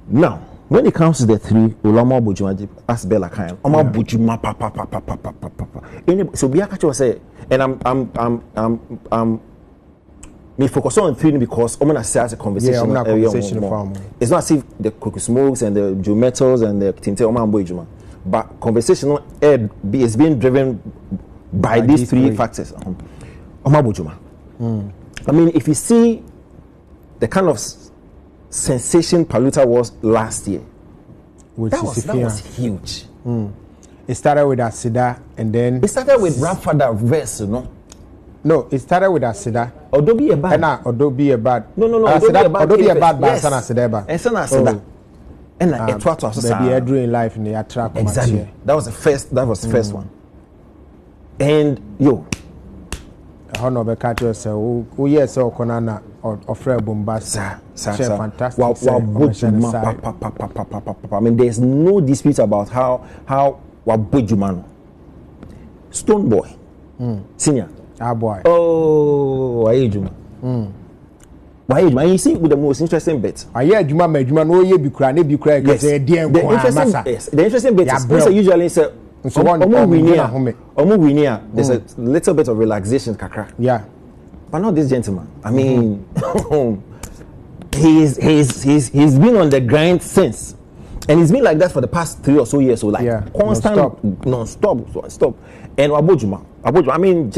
Now, when it comes to the three, Ulama Bujuma, as Bella Khan, Oma Bujuma, so Biakacho say, and I'm me focus on three because I'm gonna say as a conversation. Yeah, conversation it's not as if the cookie smokes and the Joe metals and the Tinte Oma Bujuma, but conversational ed is being driven by these three factors. Oma Bujuma. I mean, if you see the kind of sensation Paluta was last year, that was huge. It started with Asida and then it started with Grandfather verse, no? No, it started with Asida. Odobi a bad. Odobi a bad. No. Odobi a bad, but Sana Asida. And Sana Asida. And it was also baby in life in the attract. Exactly. That was the first. That was the first one. And yo, Hono be catch yourself. Who yes so Konana or Fred Bombast. Fantastic. I mean, there's no dispute about how Wabujumano. Stone Boy. Senior. Boy. Oh, why Juma? Why Juma? You see, with the most interesting bit. Juma, no, you be crying, because the interesting bit is usually say, there's a little bit of relaxation, kakra. Yeah. But not this gentleman. I mean, he's been on the grind since. And he's been like that for the past 3 or so years. So like constant, non-stop. And Wabujuma. I mean,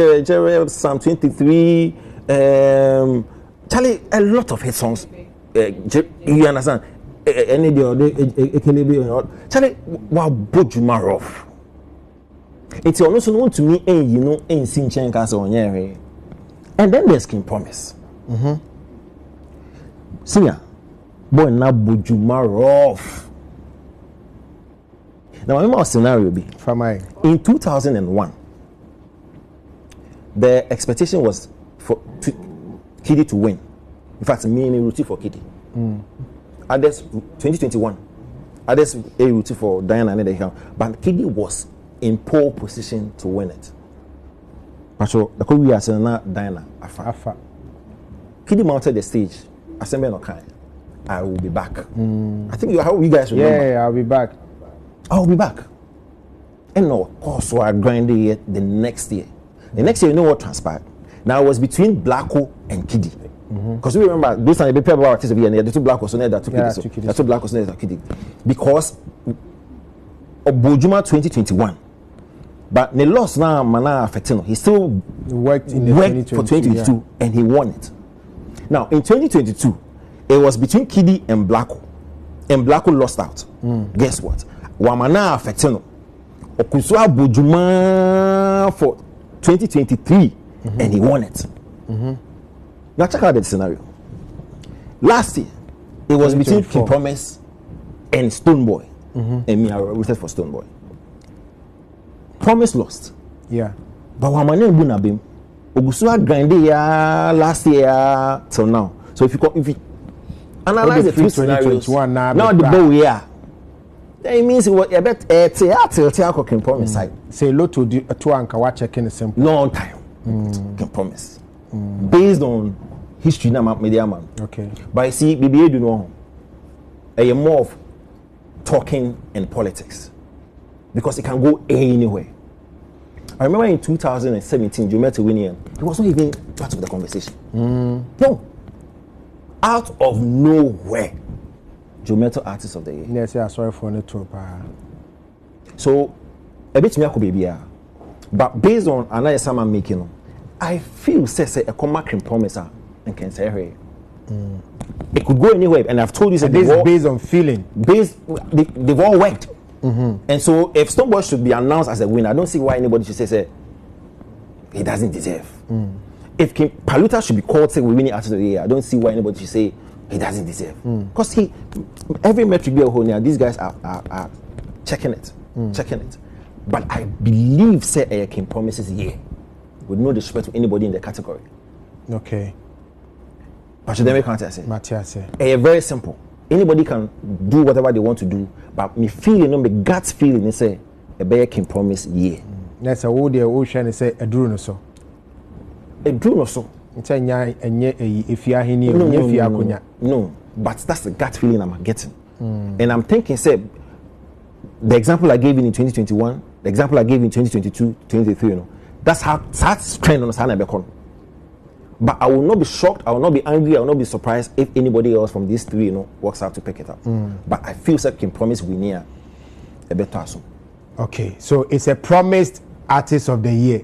Psalm 23, Charlie, a lot of his songs. You understand? Charlie, Wabujuma rough. It's also known to me, you know, in Sinchan Castle on Yeri. And then there's King Promise. Singer, boy, now Bujuma rough. Now, I remember a scenario be in 2001. The expectation was for Kiddy to win. In fact, me rooting for Kiddy. Others 2021. Others a rooting for Diana and the but Kiddy was in pole position to win it. So the we are saying now Diana Afa. Kiddy mounted the stage. Assembly no kind. I will be back. I think how you guys remember. Yeah, I'll be back. I'll be back. And no, of course, so I grinded it the next year. The next year, you know what transpired? Now it was between Blacko and Kiddy. Because we remember those are the people artists of the two Blackos on there that took Kiddy. The two Blackos on there that Kiddy. Because of Bojuma 2021. But the loss now Mana affecting. He still worked for 2022 and he won it. Now in 2022, it was between Kiddy and Blacko. And Blacko lost out. Guess what? Wamana affecting. Okusua Bojuma for 2023 and he won it. Now check out the scenario. Last year, it was between King Promise and Stone Boy. And me, I rooted for Stone Boy. Promise lost. Yeah. But Wamane Bunabim, Ogusua grinded last year till now. So if you analyze the three scenarios, now the bow here. It means it was a bit till King Promise side. Say low to Ankawa checking the simple. Long time. Can Promise. Based on history now media man. Okay. But you see, BBA do know a more of talking and politics. Because it can go anywhere. I remember in 2017, you met a winner. It wasn't even part of the conversation. No. Out of nowhere. Jometo Artist of the Year. Yes, yeah, sorry for the tour. So, a bit me baby, but based on another summer making, I feel say a common promise and can say hey. It could go anywhere, and I've told you that this is based on feeling. They've all worked, and so if Stoneboy should be announced as a winner, I don't see why anybody should say he doesn't deserve. If King Paluta should be called say we winning Artist of the Year, I don't see why anybody should say he doesn't deserve. Because every metric they hold now, these guys are checking it. But I believe say King Promises with no disrespect to anybody in the category. Okay. But should they can't say? Matthias. Very simple. Anybody can do whatever they want to do, but me feeling, my gut feeling is say a bear King Promise That's a wood ocean say a drone or so. A drone or so. No, but that's the gut feeling I'm getting. And I'm thinking, say, the example I gave in 2021, the example I gave in 2022, 2023, you know, that's how that's trend on the. But I will not be shocked, I will not be angry, I will not be surprised if anybody else from these three, you know, works out to pick it up. But I feel that can promise we near a better. Okay, so it's a promised artist of the year.